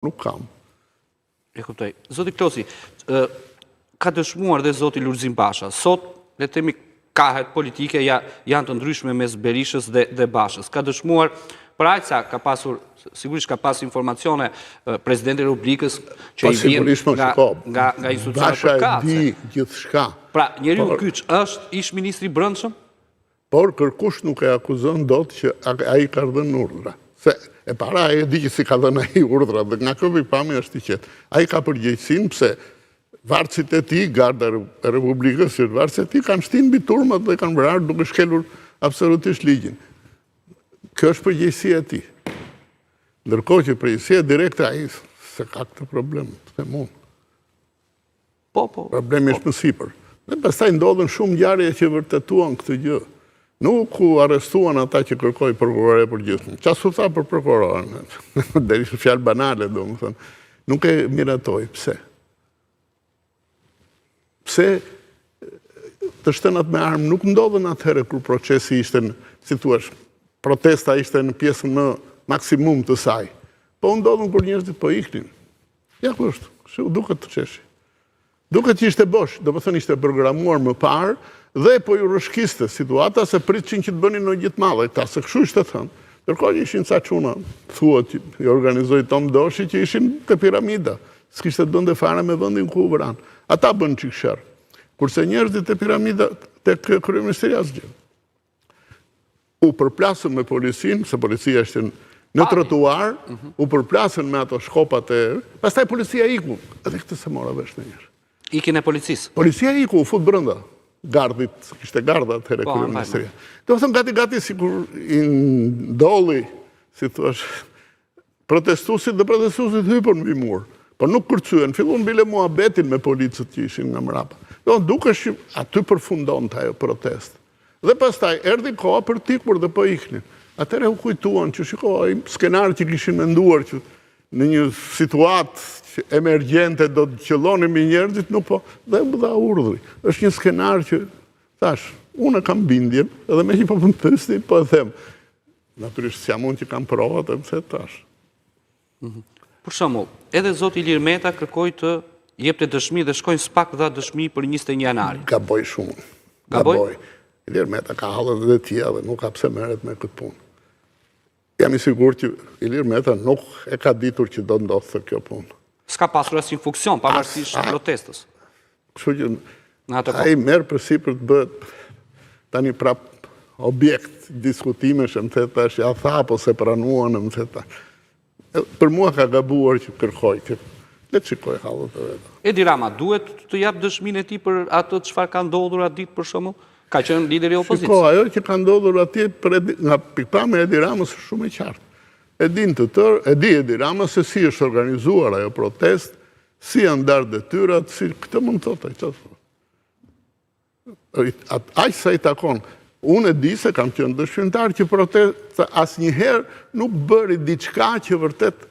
nuk kam. E kuptoj. Zoti Klosi, ka dëshmuar dhe zoti Lulzim Basha. Sot, le të themi, kahet politike janë të ndryshme mes Berishës dhe Bashës. Ka dëshmuar, për aq sa ka pasur, sigurisht ka pas informacione Presidenti i Republikës që i vjen nga institucionet përkatëse. Basha e di gjithçka. Pra, njeriu kyç është ish ministri i Brendshëm? Por kërkush nuk e akuzon dot që ai ka dhënë urdhra. Se e para e di që si ka dhënë ai urdhra, dhe nga kjo pikpamje është i qetë. Ai ka përgjegjësinë pse varësit e tij, Garda e Republikës, varësit e tij kanë shtinë mbi turmat dhe kanë vrarë duke shkelur absolutisht ligjin. Kjo është përgjegjësia e tij. Ndërkohë që përgjegjësia direkte ai se ka këtë problem, them unë. Po. Problemi është më sipër. Dhe pastaj ndodhen shumë ngjarje që vërtetuan këtë gjë. Nuk u arrestuan ata që kërkoi prokuroria e përgjithshme. Çfarë u tha për prokurorin? Deri në fjalë banale, domethënë. Nuk e miratoi. Pse? Pse të shtënat me armë nuk ndodhen atëherë kur procesi ishte, si thua, protesta ishte në pjesën më maksimum të saj. Po ndodhen kur njerëzit po iknin. Ja ku është. Kështu duket të çeshi. Duket që ishte bosh, domethënë ishte programuar më parë dhe po ju rëshkiste situata se pritëshin që të bënin në gjithë madhe këta, se kështu ishte thënë. Ndërkohë që ishin ca çuna, thuhet që i organizoi Tom Doshi që ishin te piramida, s'kishte të bënte fare me vendin ku u vranë. Ata bën çik sherr. Kurse njerëzit te piramida tek kryeministria asgjë. U përplasën me policinë, se policia ishte në trotuar, u përplasën me ato shkopat e... Pastaj policia iku, edhe këtë se mora vesh ndonjëherë. Ikin e policisë? Policia iku, u fut brenda. Gardit, kishte garda atëherë kryeministria. Do të thënë gati sikur i ndolli, si thua, protestuesit dhe protestuesit hypën mbi mur. Po nuk kërcyen, fillon bile muhabetin me policët që ishin nga mrapa. Do dukesh që aty përfundonte ajo protestë. Dhe pastaj erdhi koha për tikur dhe po iknin. Atëherë u kujtuan që shikoj skenar që kishin menduar që në një situatë emergjente do të qëllonin me njerëzit, nuk po, dhe më dha urdhri. Është një skenar që, thash, unë kam bindjen, edhe me që po më thësti, po e them, natyrisht s'jam unë që kam provat, e mëse tash. Për shembull, edhe zoti Ilir Meta kërkoi të jepte dëshmi dhe shkojnë s'pak dha dëshmi për 21 janarin. Gaboj shumë. Gaboj? Ilir Meta ka hallet dhe tija dhe nuk ka pse merret me këtë punë. Jam i sigurt që Ilir Meta nuk e ka ditur që do ndodhte kjo punë. S'ka pasur asnjë funksion pavarësisht protestës. Kështu që ai merr përsipër të bëhet tani prap objekt diskutimesh, më the tash, ja tha apo se pranuan, më the tash. Për mua ka gabuar që kërkoj që le të shikoj hallet e vet. Edi Rama duhet të jap dëshminë e tij për atë çfarë ka ndodhur atë ditë për shembull? Ka qenë lideri i opozicës. Shiko, ajo që ka ndodhur atje nga pikpamja e Edi Ramës është shumë e qartë. E di Edi Rama se si është organizuar ajo protest, si janë ndarë detyrat, si këtë mund të thotë. Aq sa i takon. Unë e di se kam qenë dëshmitar që protesta asnjëherë nuk bëri diçka që vërtet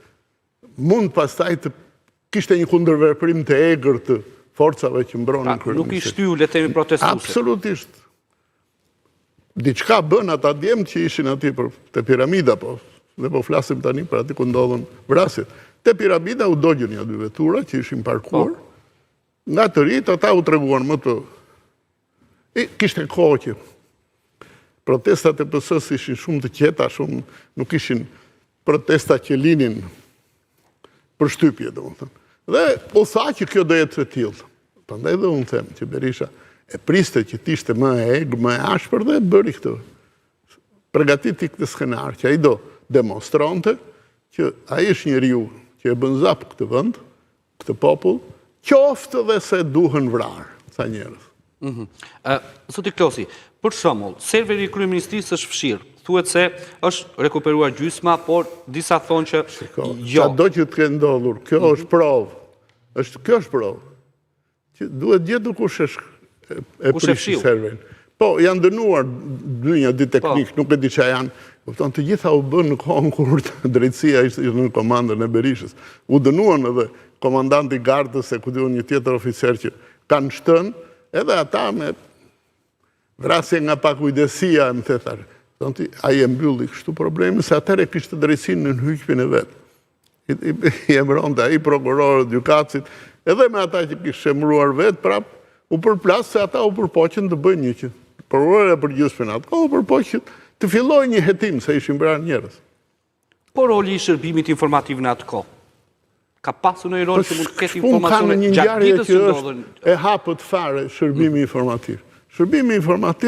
mund pastaj të kishte një kundërveprim të egër të forcave që mbronin kryeministin. Nuk i shtyu, le të themi, protestuesit. Absolutisht. Diçka bën ata djemt që ishin aty te piramida, po. Dhe po flasim tani për aty ku ndodhen vrasjet. Te piramida u dogjën ja dy vetura që ishin parkuar. Nga të rit ata u treguan më të... Kishte kohë që protestat e PS-s ishin shumë të qeta, shumë nuk ishin protesta që linin për shtypje, domethënë. Dhe u tha që kjo do jetë e tillë. Prandaj dhe unë them që Berisha e priste që t'ishte më e egë, më e ashpër dhe bëri këtë. Përgatiti këtë skenar që ai do demonstronte që ai është njeriu që e bën zap këtë vend, këtë popull, qoftë dhe se duhen vrarë ca njerëz. Zoti Klosi, për shembull, serveri i kryeministrisë është fshirë. Thuhet se është rekuperuar gjysma, por disa thonë që jo. Çdo që të ketë ndodhur, kjo është provë. Kjo është provë. Që duhet gjetur kush është e prish serverin. Po, janë dënuar një ditë teknik, nuk e di çfarë janë. Kupton, të gjitha u bën në kohën kur drejtësia ishte në komandën e Berishës. U dënuan edhe komandanti i gardës e ku diun një tjetër oficer që kanë shtënë, edhe ata me vrasje nga pakujdesia, më the ai e mbylli kështu problemin se atëherë kishte drejtsinë në hyjpjen e vet. i emëronte ai prokurorët, gjykatësit, edhe me ata që kishte shemëruar vetë, prap u përplas se ata u përpoqën të bëjnë një që prokurorja e përgjithshme në atë kohë u përpoqën të fillojë një hetim se ishin vrarë njerëz. Po roli i shërbimit informativ në atë kohë? Ka pasur në i rol që mund të ketë informacione Unë kam një gjatë ngjarje ditës që që është ndodhen? e hapët fare shërbimi informativ. Shërbimi informativ